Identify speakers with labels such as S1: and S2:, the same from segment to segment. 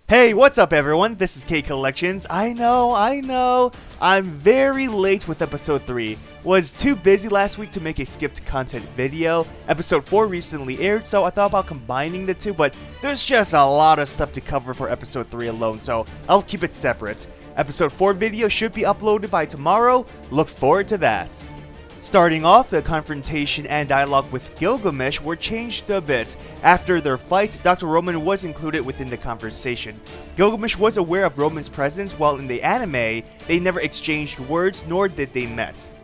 S1: Hey, what's up everyone? This is K Collections. I know. I'm very late with episode 3. Was too busy last week to make a skipped content video. Episode 4 recently aired, so I thought about combining the two, but there's just a lot of stuff to cover for episode 3 alone, so I'll keep it separate. Episode 4 video should be uploaded by tomorrow. Look forward to that. Starting off, the confrontation and dialogue with Gilgamesh were changed a bit. After their fight, Dr. Roman was included within the conversation. Gilgamesh was aware of Roman's presence, while in the anime, they never exchanged words nor did they met.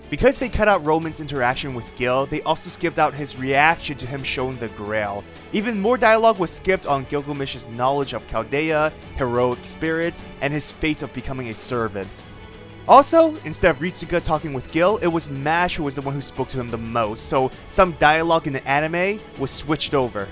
S1: Because they cut out Roman's interaction with Gil, they also skipped out his reaction to him showing the Grail. Even more dialogue was skipped on Gilgamesh's knowledge of Chaldea, heroic spirit, and his fate of becoming a servant. Also, instead of Ritsuka talking with Gil, it was Mash who was the one who spoke to him the most, so some dialogue in the anime was switched over.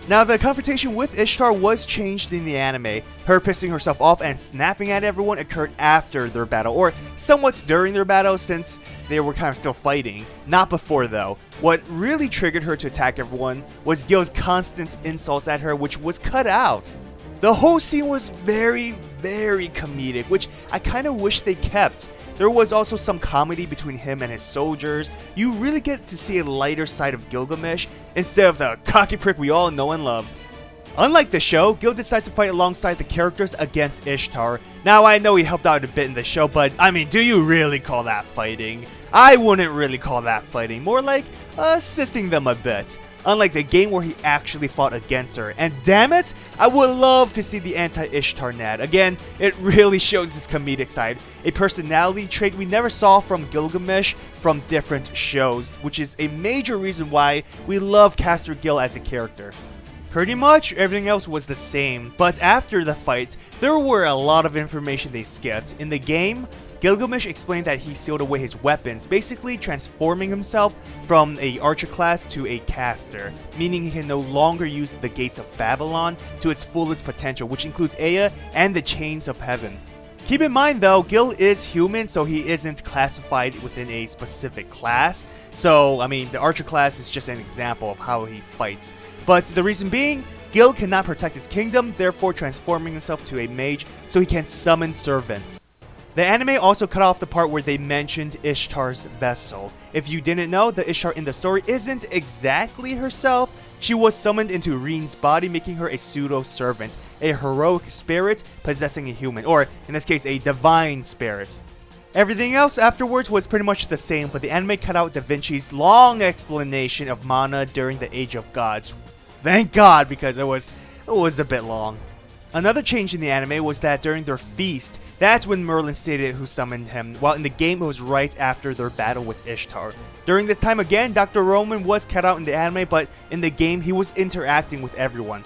S1: Now, the confrontation with Ishtar was changed in the anime. Her pissing herself off and snapping at everyone occurred after their battle, or somewhat during their battle since they were kind of still fighting. Not before though. What really triggered her to attack everyone was Gil's constant insults at her, which was cut out. The whole scene was very comedic, which I kind of wish they kept. There was also some comedy between him and his soldiers. You really get to see a lighter side of Gilgamesh instead of the cocky prick we all know and love. Unlike the show, Gil decides to fight alongside the characters against Ishtar. Now I know he helped out a bit in the show, but I mean, do you really call that fighting? I wouldn't really call that fighting, more like assisting them a bit. Unlike the game where he actually fought against her. And damn it, I would love to see the anti-Ishtar Nad. Again, it really shows his comedic side. A personality trait we never saw from Gilgamesh from different shows, which is a major reason why we love Caster Gil as a character. Pretty much everything else was the same, but after the fight, there were a lot of information they skipped. In the game, Gilgamesh explained that he sealed away his weapons, basically transforming himself from a archer class to a caster, meaning he can no longer use the gates of Babylon to its fullest potential, which includes Ea and the chains of heaven. Keep in mind though, Gil is human, so he isn't classified within a specific class, so I mean the archer class is just an example of how he fights. But the reason being, Gil cannot protect his kingdom, therefore transforming himself to a mage so he can summon servants. The anime also cut off the part where they mentioned Ishtar's vessel. If you didn't know, the Ishtar in the story isn't exactly herself. She was summoned into Reen's body, making her a pseudo-servant, a heroic spirit possessing a human, or in this case, a divine spirit. Everything else afterwards was pretty much the same, but the anime cut out Da Vinci's long explanation of mana during the Age of Gods. Thank God, because it was a bit long. Another change in the anime was that during their feast, that's when Merlin stated who summoned him, while in the game it was right after their battle with Ishtar. During this time again, Dr. Roman was cut out in the anime, but in the game he was interacting with everyone.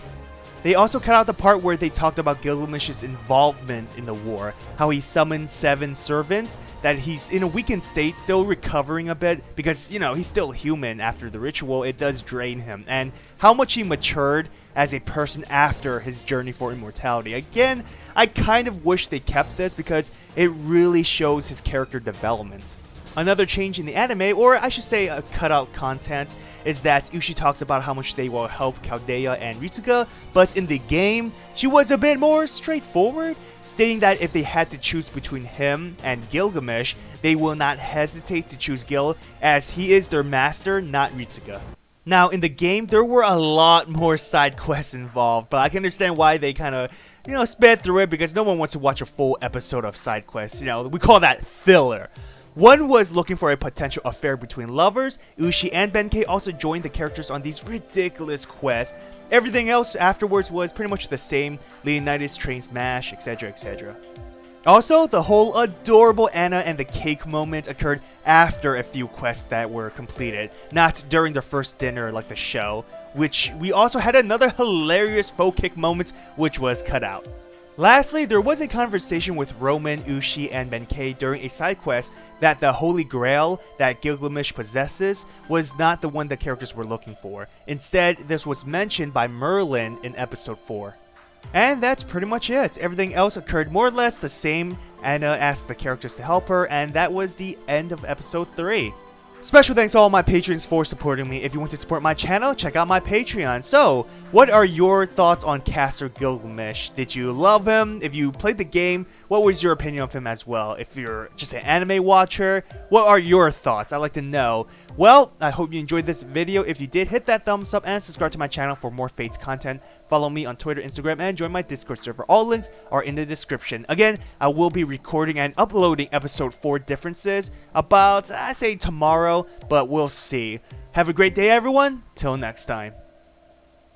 S1: They also cut out the part where they talked about Gilgamesh's involvement in the war, how he summoned 7 servants, that he's in a weakened state, still recovering a bit, because, you know, he's still human after the ritual, it does drain him, and how much he matured as a person after his journey for immortality. Again, I kind of wish they kept this because it really shows his character development. Another change in the anime, or I should say a cutout content, is that Ushi talks about how much they will help Chaldea and Ritsuka, but in the game, she was a bit more straightforward, stating that if they had to choose between him and Gilgamesh, they will not hesitate to choose Gil, as he is their master, not Ritsuka. Now, in the game, there were a lot more side quests involved, but I can understand why they kind of, sped through it, because no one wants to watch a full episode of side quests. We call that filler. One was looking for a potential affair between lovers. Ushi and Benkei also joined the characters on these ridiculous quests. Everything else afterwards was pretty much the same. Leonidas trains Mash, etc, etc. Also, the whole adorable Anna and the cake moment occurred after a few quests that were completed, not during the first dinner like the show, which we also had another hilarious faux kick moment which was cut out. Lastly, there was a conversation with Roman, Ushi, and Benkei during a side quest that the Holy Grail that Gilgamesh possesses was not the one the characters were looking for. Instead, this was mentioned by Merlin in episode 4. And that's pretty much it. Everything else occurred more or less the same. Anna asked the characters to help her, and that was the end of episode 3. Special thanks to all my patrons for supporting me. If you want to support my channel, check out my Patreon. So, what are your thoughts on Caster Gilgamesh? Did you love him? If you played the game, what was your opinion of him as well? If you're just an anime watcher, what are your thoughts? I'd like to know. Well, I hope you enjoyed this video. If you did, hit that thumbs up and subscribe to my channel for more Fates content. Follow me on Twitter, Instagram, and join my Discord server. All links are in the description. Again, I will be recording and uploading episode 4 differences about, I say tomorrow, but we'll see. Have a great day, everyone. Till next time.